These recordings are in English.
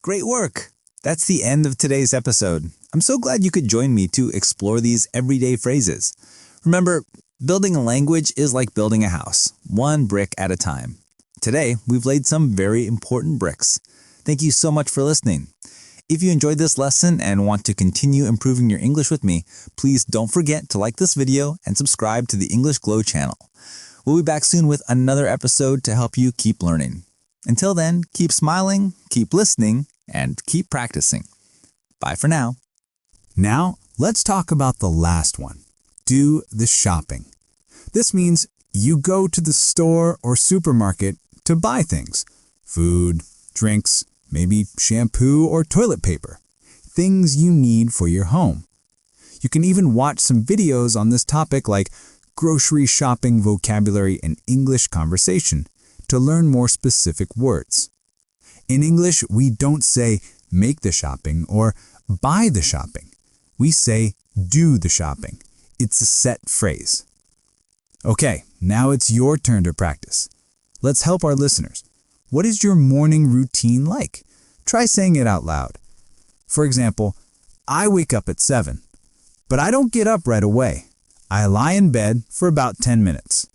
Great work! That's the end of today's episode. I'm so glad you could join me to explore these everyday phrases. Remember, building a language is like building a house, one brick at a time. Today, we've laid some very important bricks. Thank you so much for listening. If you enjoyed this lesson and want to continue improving your English with me, please don't forget to like this video and subscribe to the English Glow channel. We'll be back soon with another episode to help you keep learning. Until then, keep smiling, keep listening, and keep practicing. Bye for now. Now, let's talk about the last one. Do the shopping. This means you go to the store or supermarket to buy things. Food, drinks, maybe shampoo or toilet paper. Things you need for your home. You can even watch some videos on this topic like grocery shopping vocabulary and English conversation to learn more specific words. In English, we don't say make the shopping or buy the shopping. We say do the shopping. It's a set phrase. Okay, now it's your turn to practice. Let's help our listeners. What is your morning routine like? Try saying it out loud. For example, I wake up at 7, but I don't get up right away. I lie in bed for about 10 minutes.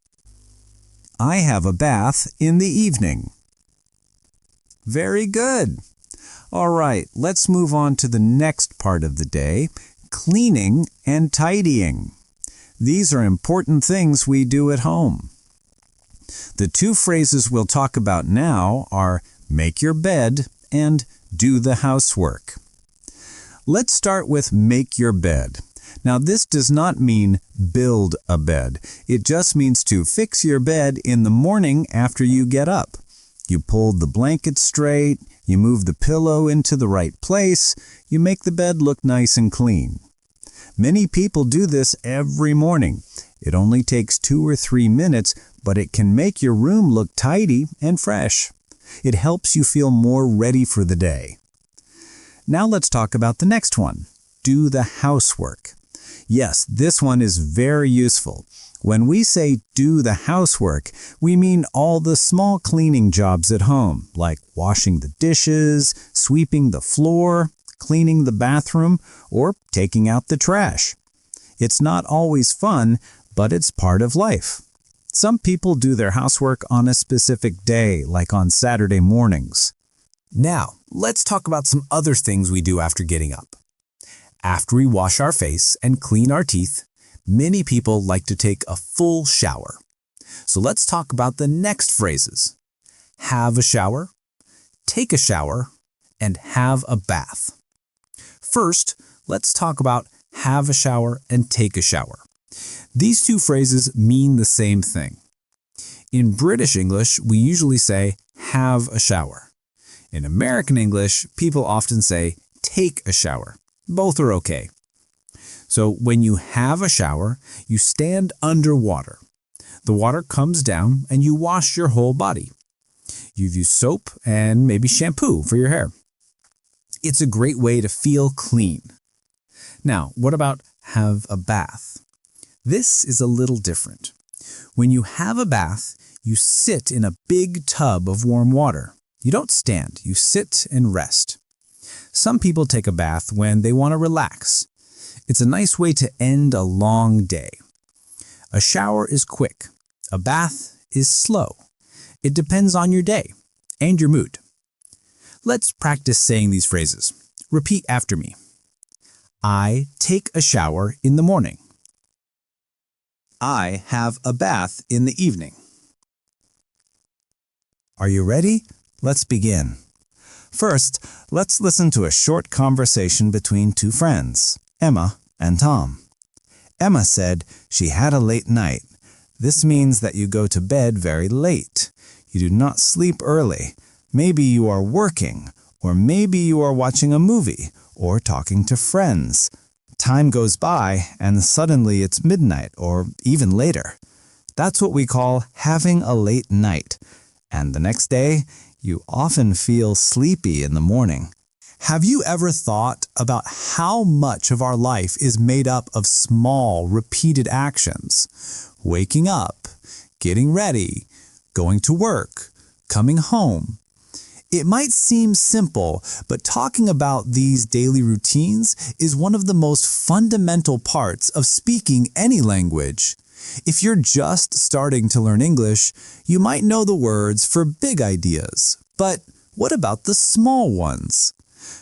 I have a bath in the evening. Very good. All right, let's move on to the next part of the day, cleaning and tidying. These are important things we do at home. The two phrases we'll talk about now are make your bed and do the housework. Let's start with make your bed. Now, this does not mean build a bed. It just means to fix your bed in the morning after you get up. You pull the blanket straight, you move the pillow into the right place, you make the bed look nice and clean. Many people do this every morning. It only takes 2 or 3 minutes, but it can make your room look tidy and fresh. It helps you feel more ready for the day. Now let's talk about the next one. Do the housework. Yes, this one is very useful. When we say do the housework, we mean all the small cleaning jobs at home, like washing the dishes, sweeping the floor, cleaning the bathroom, or taking out the trash. It's not always fun, but it's part of life. Some people do their housework on a specific day, like on Saturday mornings. Now, let's talk about some other things we do after getting up. After we wash our face and clean our teeth, many people like to take a full shower. So let's talk about the next phrases. Have a shower, take a shower, and have a bath. First, let's talk about have a shower and take a shower. These two phrases mean the same thing. In British English, we usually say have a shower. In American English, people often say take a shower. Both are okay. So when you have a shower, you stand under water. The water comes down and you wash your whole body. You've used soap and maybe shampoo for your hair. It's a great way to feel clean. Now, what about have a bath? This is a little different. When you have a bath, you sit in a big tub of warm water. You don't stand, you sit and rest. Some people take a bath when they want to relax. It's a nice way to end a long day. A shower is quick. A bath is slow. It depends on your day and your mood. Let's practice saying these phrases. Repeat after me. I take a shower in the morning. I have a bath in the evening. Are you ready? Let's begin. First, let's listen to a short conversation between two friends, Emma and Tom. Emma said she had a late night. This means that you go to bed very late. You do not sleep early. Maybe you are working, or maybe you are watching a movie, or talking to friends. Time goes by and suddenly it's midnight or even later. That's what we call having a late night. And the next day, you often feel sleepy in the morning. Have you ever thought about how much of our life is made up of small, repeated actions? Waking up, getting ready, going to work, coming home. It might seem simple, but talking about these daily routines is one of the most fundamental parts of speaking any language. If you're just starting to learn English, you might know the words for big ideas. But what about the small ones?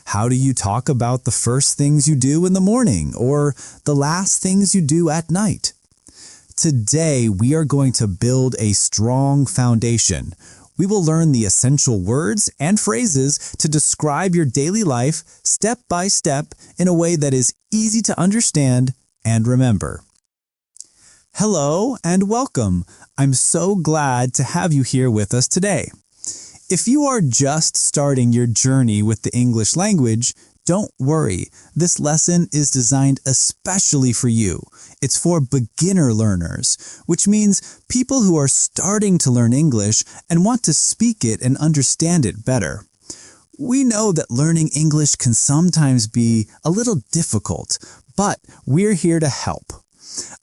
How do you talk about the first things you do in the morning or the last things you do at night? Today, we are going to build a strong foundation. We will learn the essential words and phrases to describe your daily life step by step in a way that is easy to understand and remember. Hello and welcome. I'm so glad to have you here with us today. If you are just starting your journey with the English language, don't worry. This lesson is designed especially for you. It's for beginner learners, which means people who are starting to learn English and want to speak it and understand it better. We know that learning English can sometimes be a little difficult, but we're here to help.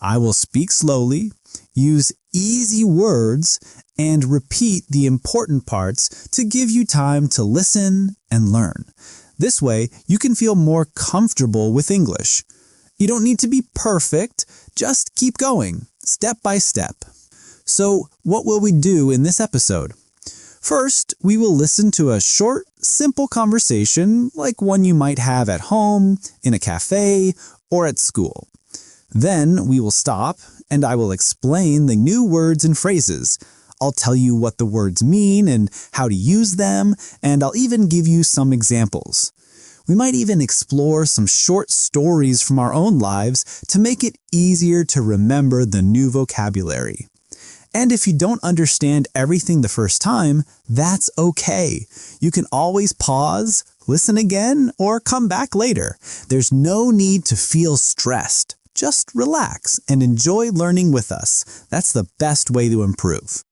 I will speak slowly, use easy words, and repeat the important parts to give you time to listen and learn. This way, you can feel more comfortable with English. You don't need to be perfect, just keep going, step by step. So, what will we do in this episode? First, we will listen to a short, simple conversation like one you might have at home, in a cafe, or at school. Then we will stop and I will explain the new words and phrases. I'll tell you what the words mean and how to use them, and I'll even give you some examples. We might even explore some short stories from our own lives to make it easier to remember the new vocabulary. And if you don't understand everything the first time, that's okay. You can always pause, listen again, or come back later. There's no need to feel stressed. Just relax and enjoy learning with us. That's the best way to improve.